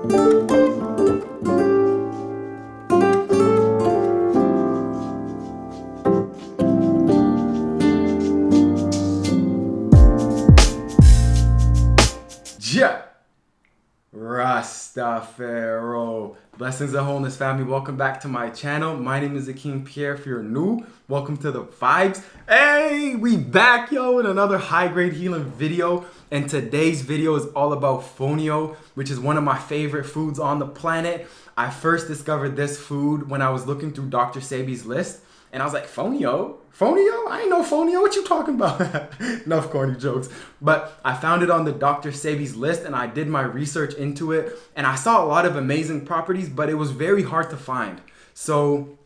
Yeah. Rastafaro. Blessings and wholeness, family. Welcome back to my channel. My name is Akeem Pierre. If you're new, welcome to the vibes. Hey, we back, yo, in another high-grade healing video. And today's video is all about fonio, which is one of my favorite foods on the planet. I first discovered this food when I was looking through Dr. Sebi's list. And I was like, fonio? Fonio? I ain't know fonio. What you talking about? Enough corny jokes. But I found it on the Dr. Sebi's list and I did my research into it. And I saw a lot of amazing properties, but it was very hard to find. So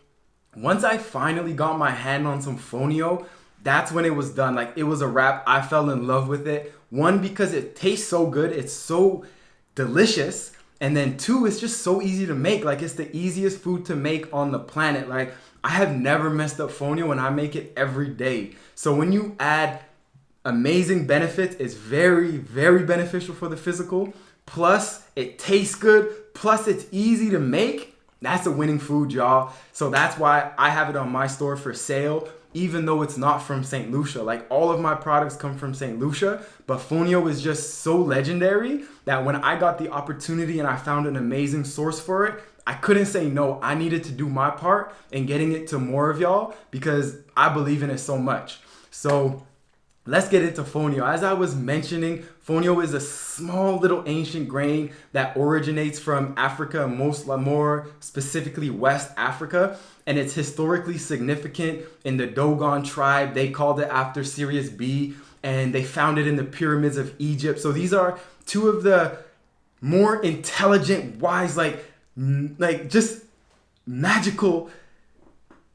once I finally got my hand on some fonio, that's when it was done. Like, it was a wrap. I fell in love with it. One, because it tastes so good. It's so delicious. And then two, it's just so easy to make. Like, it's the easiest food to make on the planet. Like, I have never messed up fonio and I make it every day. So when you add amazing benefits, it's very, very beneficial for the physical. Plus, it tastes good. Plus, it's easy to make. That's a winning food, y'all. So that's why I have it on my store for sale, even though it's not from Saint Lucia. Like, all of my products come from Saint Lucia, but fonio is just so legendary that when I got the opportunity and I found an amazing source for it, I couldn't say no. I needed to do my part in getting it to more of y'all because I believe in it so much. So let's get into fonio. As I was mentioning, fonio is a small little ancient grain that originates from Africa, more specifically West Africa. And it's historically significant in the Dogon tribe. They called it after Sirius B, and they found it in the pyramids of Egypt. So these are two of the more intelligent, wise, like just magical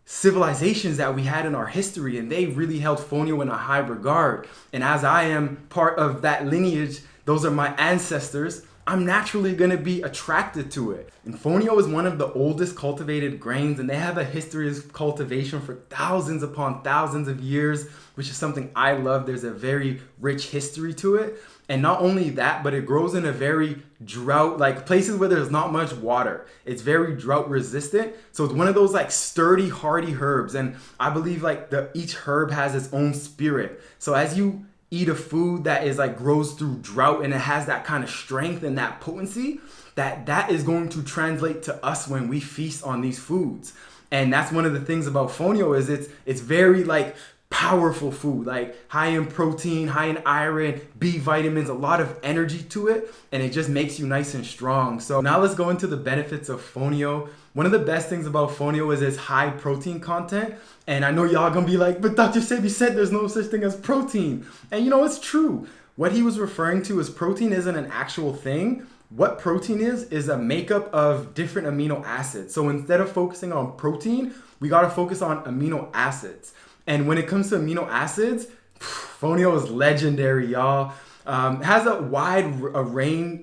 civilizations that we had in our history, and they really held fonio in a high regard. And as I am part of that lineage, those are my ancestors, I'm naturally going to be attracted to it. And fonio is one of the oldest cultivated grains, and they have a history of cultivation for thousands upon thousands of years, which is something I love. There's a very rich history to it. And not only that, but it grows in a very drought, like places where there's not much water. It's very drought resistant. So it's one of those like sturdy, hardy herbs. And I believe like each herb has its own spirit. So as you eat a food that is like grows through drought and it has that kind of strength and that potency, that is going to translate to us when we feast on these foods. And that's one of the things about fonio is it's very like powerful food, like high in protein, high in iron, B vitamins, a lot of energy to it, and it just makes you nice and strong. So now let's go into the benefits of fonio. One of the best things about fonio is its high protein content. And I know y'all gonna be like, but Dr. Sebi said there's no such thing as protein. And you know, it's true. What he was referring to is protein isn't an actual thing. What protein is a makeup of different amino acids. So instead of focusing on protein, we gotta focus on amino acids. And when it comes to amino acids, fonio is legendary, y'all. It has a wide variety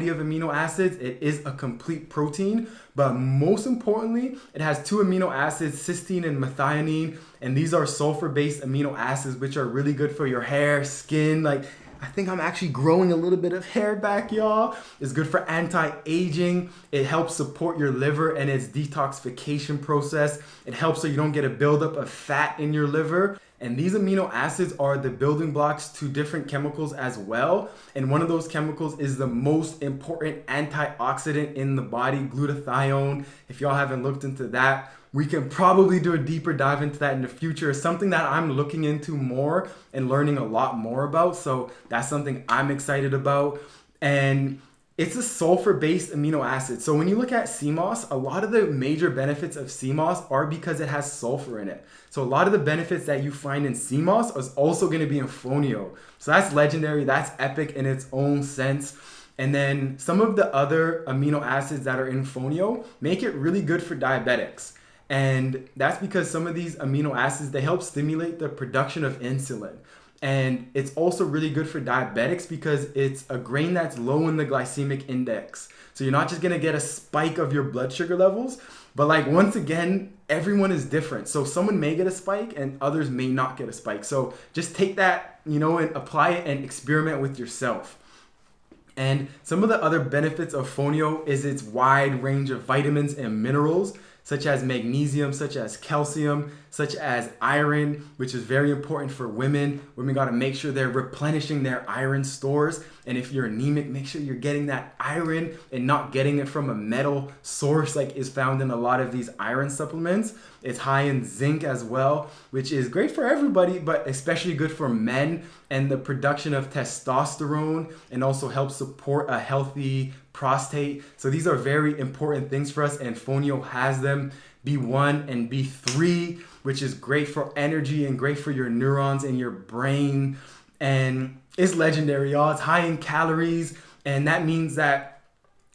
of amino acids. It is a complete protein, but most importantly, it has two amino acids, cysteine and methionine, and these are sulfur-based amino acids, which are really good for your hair, skin. Like, I think I'm actually growing a little bit of hair back, y'all. It's good for anti-aging. It helps support your liver and its detoxification process. It helps so you don't get a buildup of fat in your liver. And these amino acids are the building blocks to different chemicals as well. And one of those chemicals is the most important antioxidant in the body, glutathione. If y'all haven't looked into that, we can probably do a deeper dive into that in the future. It's something that I'm looking into more and learning a lot more about. So that's something I'm excited about. And it's a sulfur-based amino acid. So when you look at Seamoss, a lot of the major benefits of Seamoss are because it has sulfur in it. So a lot of the benefits that you find in Seamoss is also going to be in fonio. So that's legendary. That's epic in its own sense. And then some of the other amino acids that are in fonio make it really good for diabetics. And that's because some of these amino acids, they help stimulate the production of insulin. And it's also really good for diabetics because it's a grain that's low in the glycemic index. So you're not just gonna get a spike of your blood sugar levels, but like once again, everyone is different. So someone may get a spike and others may not get a spike. So just take that, and apply it and experiment with yourself. And some of the other benefits of Fonio is its wide range of vitamins and minerals, such as magnesium, such as calcium, such as iron, which is very important for women. Women got to make sure they're replenishing their iron stores. And if you're anemic, make sure you're getting that iron and not getting it from a metal source like is found in a lot of these iron supplements. It's high in zinc as well, which is great for everybody, but especially good for men and the production of testosterone, and also helps support a healthy prostate. So these are very important things for us, and Fonio has them. B1 and B3, which is great for energy and great for your neurons and your brain. And it's legendary, y'all. It's high in calories, and that means that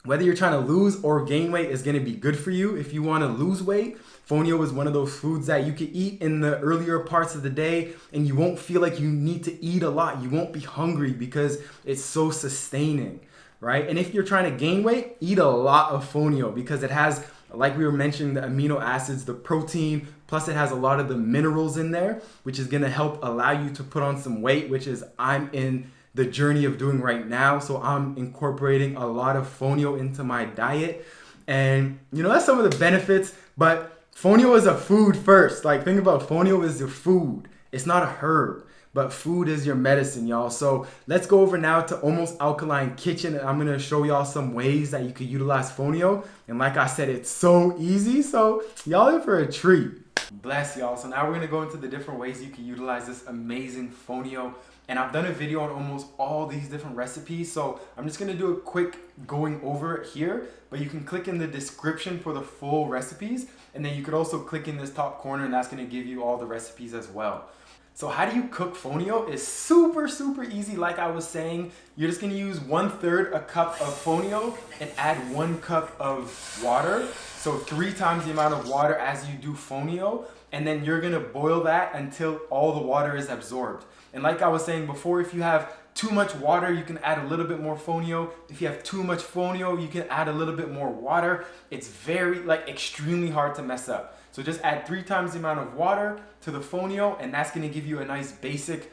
whether you're trying to lose or gain weight is going to be good for you. If you want to lose weight, Fonio is one of those foods that you can eat in the earlier parts of the day and you won't feel like you need to eat a lot. You won't be hungry because it's so sustaining, right? And if you're trying to gain weight, eat a lot of Fonio because it has, like we were mentioning, the amino acids, the protein, plus it has a lot of the minerals in there, which is going to help allow you to put on some weight, which is I'm in the journey of doing right now. So I'm incorporating a lot of Fonio into my diet. And that's some of the benefits, but Fonio is a food first. Like, think about Fonio is your food. It's not a herb, but food is your medicine, y'all. So let's go over now to Almost Alkaline Kitchen. And I'm going to show y'all some ways that you can utilize Fonio. And like I said, it's so easy. So y'all in for a treat. Bless y'all. So now we're going to go into the different ways you can utilize this amazing Fonio. And I've done a video on almost all these different recipes, so I'm just gonna do a quick going over it here, but you can click in the description for the full recipes, and then you could also click in this top corner and that's gonna give you all the recipes as well. So how do you cook Fonio? It's super, super easy. Like I was saying, you're just gonna use 1/3 a cup of Fonio and add 1 cup of water. So 3 times the amount of water as you do Fonio, and then you're gonna boil that until all the water is absorbed. And like I was saying before, if you have too much water, you can add a little bit more Fonio. If you have too much Fonio, you can add a little bit more water. It's very, extremely hard to mess up. So just add 3 times the amount of water to the Fonio, and that's gonna give you a nice basic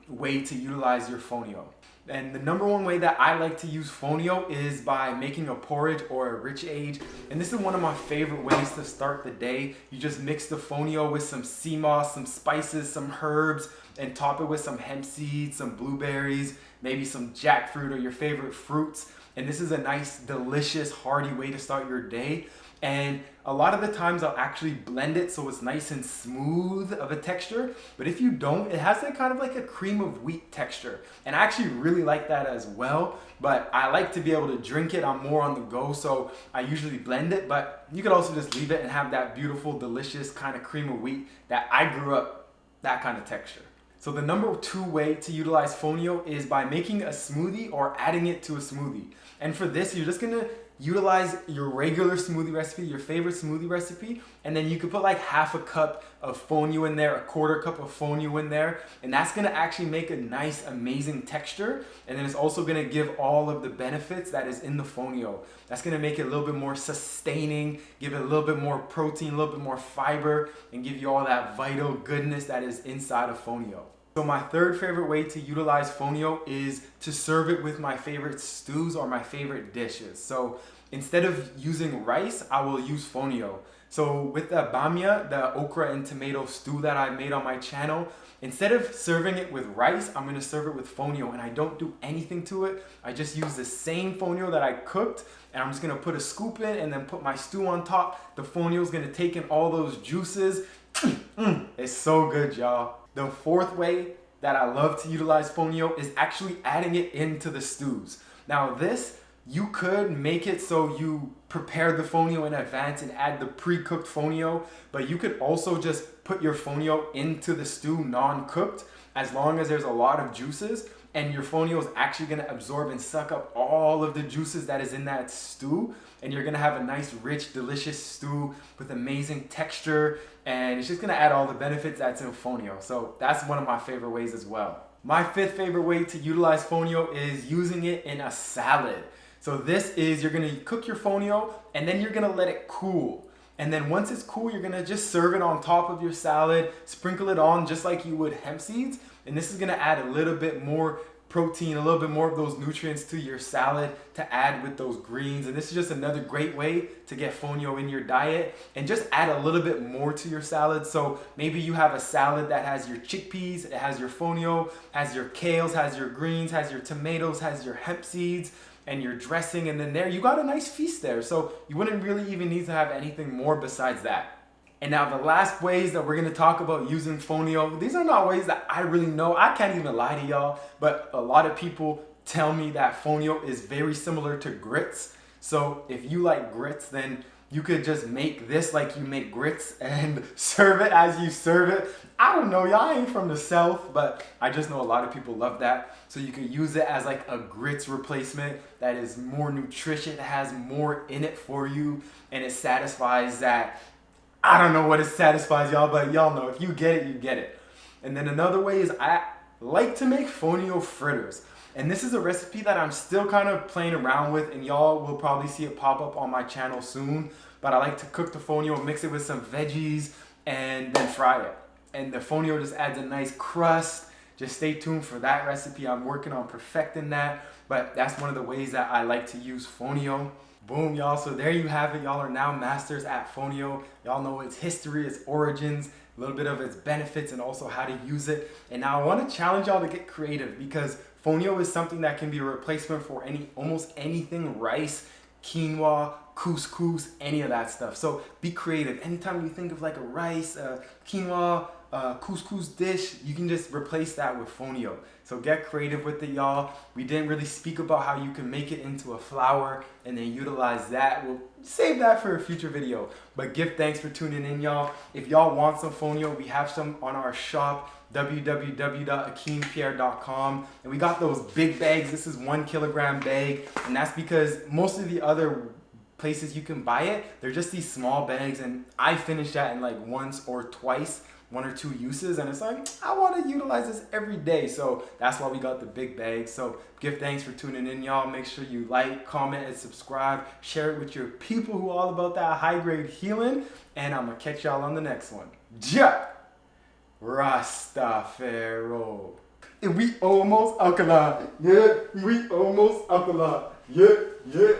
way to utilize your Fonio. And the number one way that I like to use Fonio is by making a porridge or a rich age. And this is one of my favorite ways to start the day. You just mix the Fonio with some Seamoss, some spices, some herbs, and top it with some hemp seeds, some blueberries, maybe some jackfruit or your favorite fruits. And this is a nice, delicious, hearty way to start your day. And a lot of the times I'll actually blend it so it's nice and smooth of a texture. But if you don't, it has that kind of like a cream of wheat texture. And I actually really like that as well. But I like to be able to drink it. I'm more on the go, so I usually blend it. But you could also just leave it and have that beautiful, delicious kind of cream of wheat that I grew up, that kind of texture. So the number 2 way to utilize Fonio is by making a smoothie or adding it to a smoothie. And for this, you're just gonna utilize your regular smoothie recipe, your favorite smoothie recipe, and then you could put like half a cup of Fonio in there, a 1/4 cup of Fonio in there, and that's gonna actually make a nice, amazing texture. And then it's also gonna give all of the benefits that is in the Fonio. That's gonna make it a little bit more sustaining, give it a little bit more protein, a little bit more fiber, and give you all that vital goodness that is inside of Fonio. So my 3rd favorite way to utilize Fonio is to serve it with my favorite stews or my favorite dishes. So instead of using rice, I will use Fonio. So with the bamia, the okra and tomato stew that I made on my channel, instead of serving it with rice, I'm gonna serve it with Fonio, and I don't do anything to it. I just use the same Fonio that I cooked, and I'm just gonna put a scoop in and then put my stew on top. The Fonio is gonna take in all those juices. It's so good, y'all. The 4th way that I love to utilize Fonio is actually adding it into the stews. Now this, you could make it so you prepare the Fonio in advance and add the pre-cooked Fonio, but you could also just put your Fonio into the stew non-cooked, as long as there's a lot of juices, and your Fonio is actually gonna absorb and suck up all of the juices that is in that stew, and you're gonna have a nice, rich, delicious stew with amazing texture, and it's just gonna add all the benefits that's in Fonio. So that's one of my favorite ways as well. My 5th favorite way to utilize Fonio is using it in a salad. So this is, you're gonna cook your Fonio, and then you're gonna let it cool. And then once it's cool, you're gonna just serve it on top of your salad, sprinkle it on just like you would hemp seeds, and this is gonna add a little bit more protein, a little bit more of those nutrients to your salad to add with those greens. And this is just another great way to get fonio in your diet and just add a little bit more to your salad. So maybe you have a salad that has your chickpeas, it has your fonio, has your kales, has your greens, has your tomatoes, has your hemp seeds, and your dressing, and then there you got a nice feast there. So you wouldn't really even need to have anything more besides that. And now the last ways that we're gonna talk about using fonio, these are not ways that I really know. I can't even lie to y'all, but a lot of people tell me that fonio is very similar to grits. So if you like grits, then you could just make this like you make grits and serve it as you serve it. I don't know, y'all, I ain't from the South, but I just know a lot of people love that. So you can use it as like a grits replacement that is more nutritious, it has more in it for you, and it satisfies that. I don't know what it satisfies, y'all, but y'all know if you get it, you get it. And then another way is I like to make fonio fritters. And this is a recipe that I'm still kind of playing around with, and y'all will probably see it pop up on my channel soon. But I like to cook the fonio, mix it with some veggies, and then fry it. And the fonio just adds a nice crust. Just stay tuned for that recipe. I'm working on perfecting that, but that's one of the ways that I like to use fonio. Boom, y'all. So there you have it. Y'all are now masters at fonio. Y'all know its history, its origins, a little bit of its benefits, and also how to use it. And now I want to challenge y'all to get creative, because fonio is something that can be a replacement for almost anything: rice, quinoa, couscous, any of that stuff. So be creative. Anytime you think of like a rice, quinoa, couscous dish, you can just replace that with fonio. So get creative with it, y'all. We didn't really speak about how you can make it into a flour and then utilize that. We'll save that for a future video. But give thanks for tuning in, y'all. If y'all want some fonio, we have some on our shop, www.akeenpierre.com, and we got those big bags. This is 1 kilogram bag, and that's because most of the other places you can buy it, they're just these small bags, and I finished that in like once or twice, 1 or 2 uses, and it's like, I want to utilize this every day. So that's why we got the big bag. So give thanks for tuning in, y'all. Make sure you like, comment, and subscribe. Share it with your people who are all about that high grade healing, and I'm gonna catch y'all on the next one. Ja Rastafaro. And we almost alkaline. Yeah, we almost alkaline. Yeah, yeah.